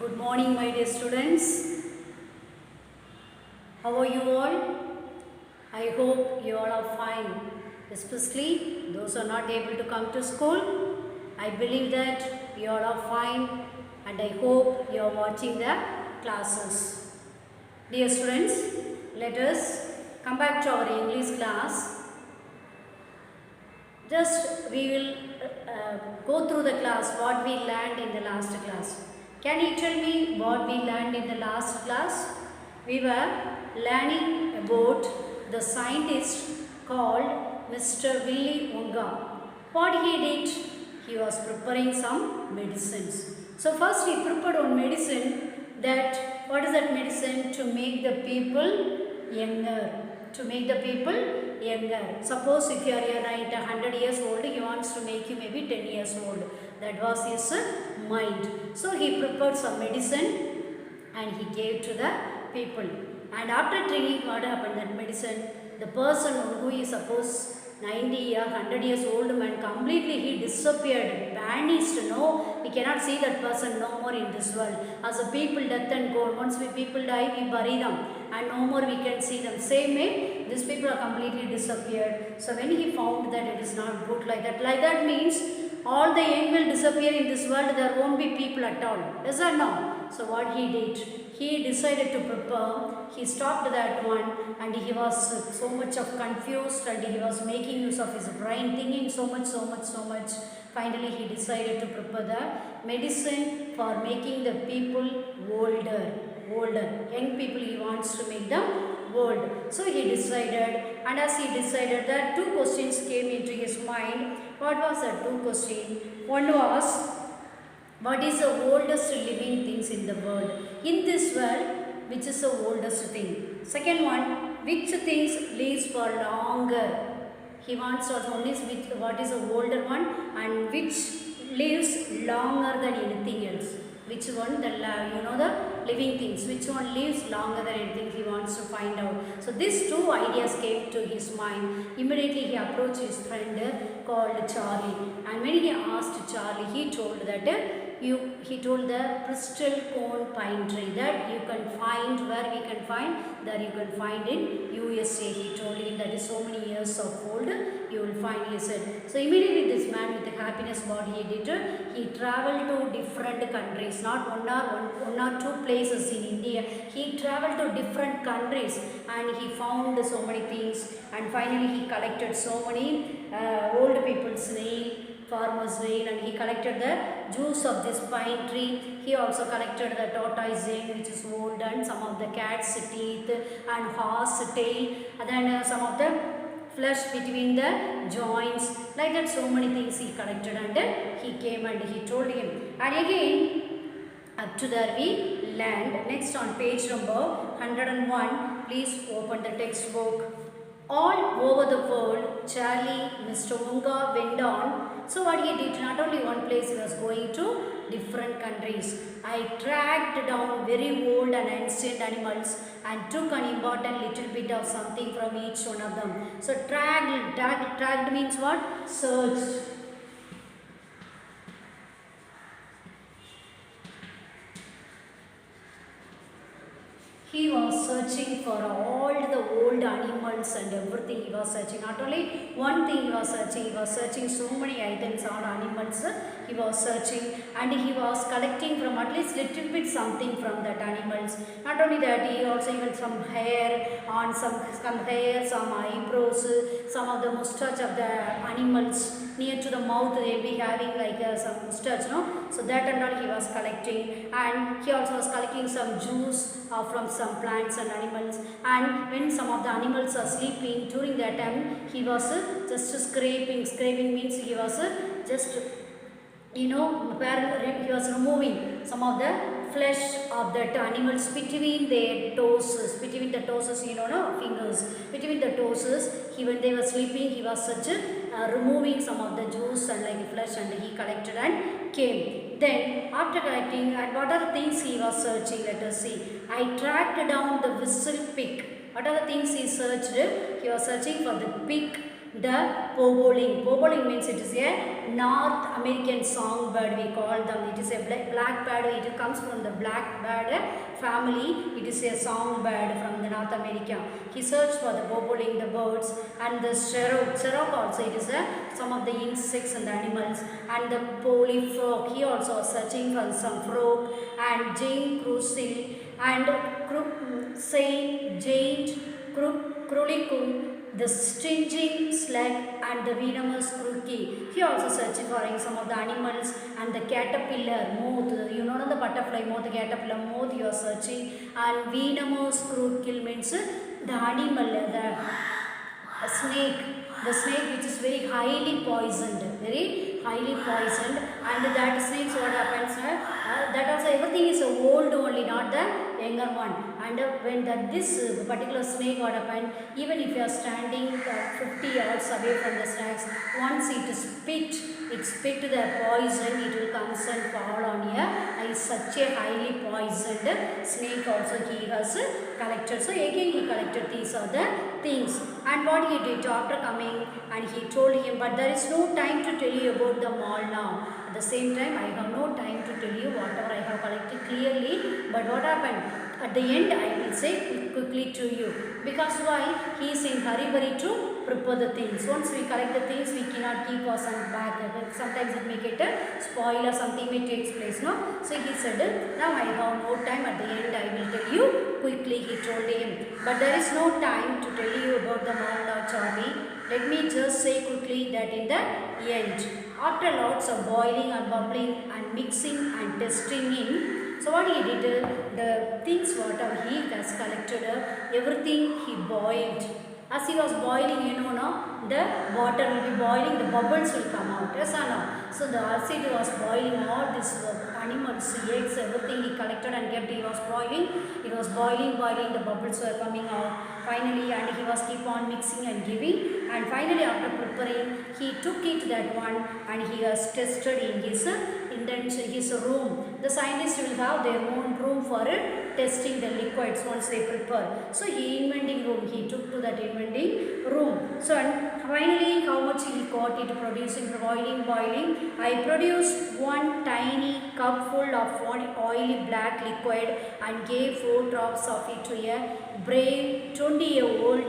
Good morning, my dear students. How are you all? I hope you all are fine. Especially those who are not able to come to school. I believe that you all are fine and I hope you are watching the classes. Dear students, let us come back to our English class. Just we will go through the class what we learned in the last class. Can you tell me what we learned in the last class? We were learning about the scientist called Mr. Willy Wonka. What he did? He was preparing some medicines. So first he prepared one medicine that, what is that medicine? To make the people younger. To make the people younger. Suppose if you are 100 years old, he wants to make you maybe 10 years old. That was his mind. So he prepared some medicine and he gave to the people. And after drinking, what happened? That medicine, the person who is suppose 90 or 100 years old man, completely he disappeared, vanished. No, we cannot see that person no more in this world. As a people death and go, once we people die, we bury them and no more we can see them. Same way, these people are completely disappeared. So when he found that it is not good like that means all the young will disappear in this world, there won't be people at all. Yes or no? So what he did? He decided to prepare. He stopped that one and he was so much of confused and he was making use of his brain, thinking so much. Finally he decided to prepare the medicine for making the people older. Young people he wants to make them old. So he decided, and as he decided that two questions came into his mind. What was the two questions? One was, what is the oldest living things in the world? In this world, which is the oldest thing? Second one, which things lives for longer? He wants to know what is the older one and which lives longer than anything else. Which one, the living things, which one lives longer than anything, he wants to find out. So these two ideas came to his mind. Immediately he approached his friend called Charlie, and when he asked Charlie, he told that he told the crystal cone pine tree that you can find, where we can find, that you can find in USA. He told him that is so many years of old, you will find, he said. So immediately this man with the happiness what he did, he traveled to different countries, not one or two places in India. He traveled to different countries and he found so many things, and finally he collected so many old people's nail, farmer's nail, and he collected the juice of this pine tree. He also collected the tortoise nail which is old, and some of the cat's teeth and horse tail, and then some of the flesh between the joints, like that so many things he collected, and he came and he told him. And again up to there we land. Next on page number 101, please open the textbook. All over the world, Charlie, Mr. Wonka went on. So what he did, not only one place, he was going to different countries. I tracked down very old and ancient animals and took an important little bit of something from each one of them. So tracked means what? Searched. He was searching for all the old animals and everything he was searching. Not only one thing he was searching so many items on animals he was searching, and he was collecting from at least little bit something from that animals. Not only that, he also even some hair on some hair, some eyebrows, some of the mustache of the animals. Near to the mouth they will be having like some mustache, no? So that and all he was collecting, and he also was collecting some juice from some plants and animals. And when some of the animals are sleeping, during that time he was just scraping means he was just where he was removing some of the flesh of that animals between their toes, between the toes, fingers, between the toes. When they were sleeping, he was such removing some of the juice and like flesh, and he collected and came. Then after collecting, and what are the things he was searching? Let us see. I tracked down the whistle pig. What are the things he searched? He was searching for the pig the bobolink. Bobolink means it is a North American songbird, we call them. It is a blackbird. It comes from the blackbird family. It is a songbird from the North America. He searched for the bobolink, the birds, and the sherrock also. It is some of the insects and the animals, and the polyfrog. He also was searching for some frog, and Jane Crusil and Saint Jane Krulikun, the stinging slug and the venomous crookie. He also searching for some of the animals, and the caterpillar moth. You know the butterfly moth, the caterpillar moth you are searching, and venomous crookie means the animal, the snake. The snake which is very highly poisoned, and that snakes what happens, that also everything is old only, not the younger one. And when this particular snake what happened, even if you are standing 50 yards away from the snakes, once it spit the poison, it will come and fall on you. It's such a highly poisoned snake also he has collected. So again he collected these are the things. And what he did after coming, and he told him, but there is no time to tell you about them all now. At the same time, I have no time to tell you whatever I have collected clearly. But what happened? At the end, I will say quickly to you. Because why? He is in hurry to prepare the things. Once we collect the things, we cannot keep us on back. Sometimes it may get a spoil or something may take place. No? So he said, now I have no time. At the end, I will tell you quickly, he told him. But there is no time to tell you about the Malda Charlie. Let me just say quickly that in the end, after lots of boiling and bubbling and mixing and testing in, so what he did, the things whatever he has collected, everything he boiled. As he was boiling, you know, no, the water will be boiling, the bubbles will come out. Yes or no? So the acid was boiling, all this animals, eggs, everything he collected and kept. He was boiling. It was boiling, the bubbles were coming out. Finally, and he was keep on mixing and giving. And finally, after preparing, he took it that one and he has tested in his room. The scientists will have their own room for testing the liquids once they prepare. So he inventing room. He took to that inventing room. So and finally, how much he got it producing, boiling. I produced one tiny cup full of one oily black liquid and gave 4 drops of it to a brave 20-year-old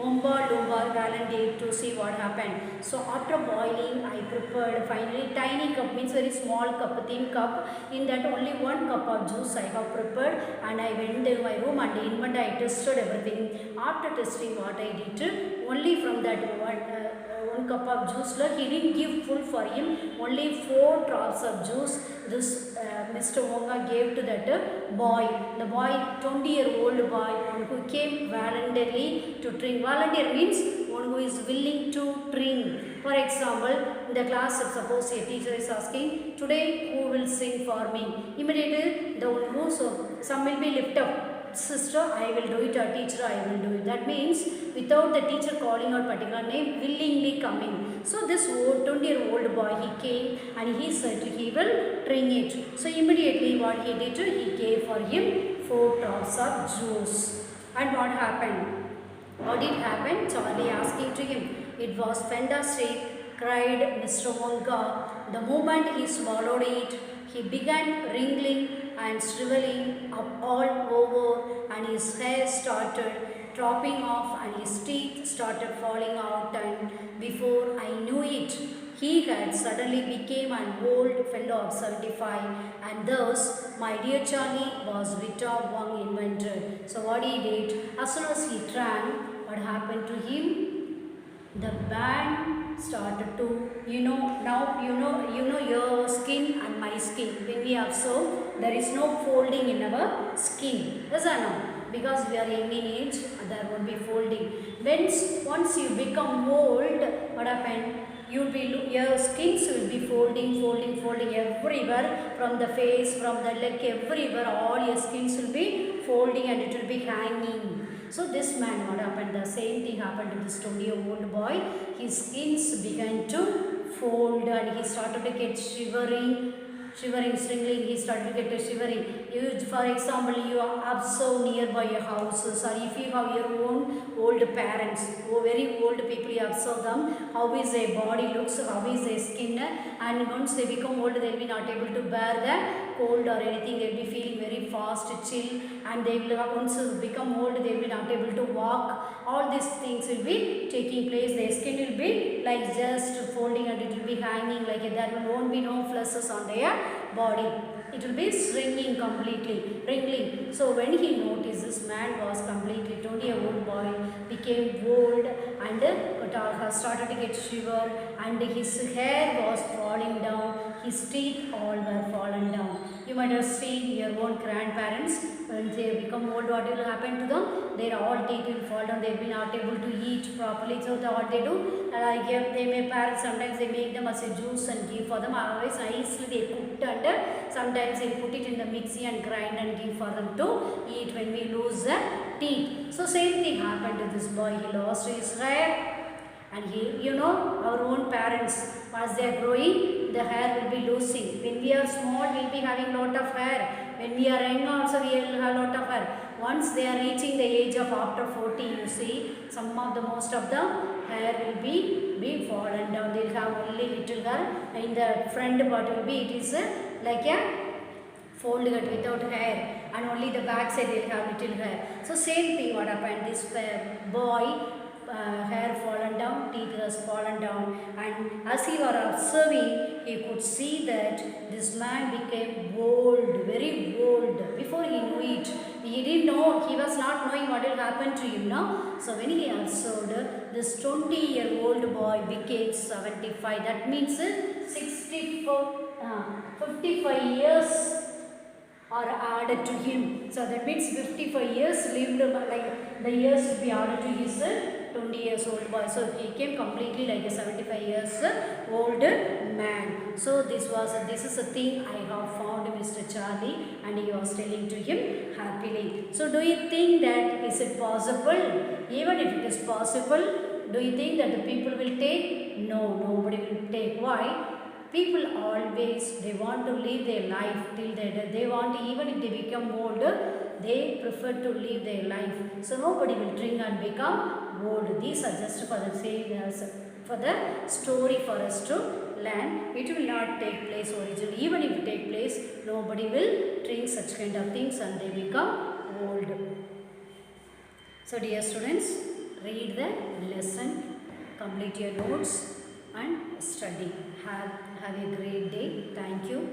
Oompa Loompa Valentine to see what happened. So after boiling, I prepared finally tiny cup, means very small cup, thin cup. In that only 1 cup of juice I have prepared, and I went in my room and I tested everything. After testing what I did, only from that one cup of juice, he didn't give full for him, only 4 drops of juice this Mr. Wonga gave to that boy. The boy, 20-year-old boy, one who came voluntarily to drink. Volunteer means one who is willing to drink. For example, in the class, suppose a teacher is asking, today who will sing for me? Immediately, the one who, so some will be lift up. Sister, I will do it, or teacher, I will do it. That means without the teacher calling out particular name, willingly coming. So this 20-year-old boy, he came and he said he will drink it. So immediately what he did, he gave for him 4 drops of juice. And what happened? What did happen? Charlie asking to him. It was fantastic, cried Mr. Wonka. The moment he swallowed it, he began wriggling and shriveling up all over, and his hair started dropping off and his teeth started falling out, and before I knew it, he had suddenly became an old fellow of 75, and thus my dear Charlie was Victor Wong invented. So what he did, as soon as he drank, what happened to him? The band started to, now your skin and my skin. When we observe, there is no folding in our skin. Yes or no? Because we are young in age, there will be folding. Once you become old, what happened? Your skins will be folding everywhere, from the face, from the leg, everywhere. All your skins will be folding and it will be hanging. So this man, what happened? The same thing happened to this 20-year-old boy. His skins began to fold and he started to get shivering shivering, tingling, he started to get a shivering. You, for example, you observe nearby your houses, or if you have your own old parents, very old people, you observe them, how is their body looks, how is their skin, and once they become old, they will be not able to bear the cold or anything, they will be feeling very fast, chill, and they will have, once they become old, they will be not able to walk. All these things will be taking place. Their skin will be like just folding and it will be hanging like it. There won't be no fleshes on their body. It will be shrinking completely, wrinkling. So when he noticed this man was completely 20-year-old boy, became old and started to get shiver, and his hair was falling down, his teeth all were fallen down. You might have seen your own grandparents, when they become old, what will happen to them? Their all teeth will fall down, they will be not able to eat properly. So what they do, they may parents, sometimes they make them as a juice and give for them, otherwise nicely they cooked, and sometimes they put it in the mixie and grind and give for them to eat when we lose the teeth. So same thing happened to this boy. He lost his hair, and he, our own parents, as they are growing, the hair will be losing. When we are small, we will be having lot of hair. When we are young also, we will have lot of hair. Once they are reaching the age of after 40, you see, most of the hair will be fallen down. They will have only little hair. In the front part will be, it is like a fold cut without hair, and only the back side will have little hair. So same thing what happened, this boy, hair fallen down, teeth was fallen down, and as he was observing, he could see that this man became old, very old. Before he knew it, he didn't know, he was not knowing what will happen to him, no? So when he observed, this 20-year-old boy became 75. That means 55 years are added to him. So that means 55 years lived, like the years will be added to his 20 years old boy. So he came completely like a 75 years old man. So this is a thing I have found Mr. Charlie, and he was telling to him happily. So do you think that is it possible? Even if it is possible, do you think that the people will take? No, nobody will take. Why? People always, they want to live their life till they want, even if they become older, they prefer to live their life. So nobody will drink and become old. These are just for the same, for the story for us to learn. It will not take place originally. Even if it take place, nobody will drink such kind of things and they become old. So dear students, read the lesson, complete your notes and study. Have a great day. Thank you.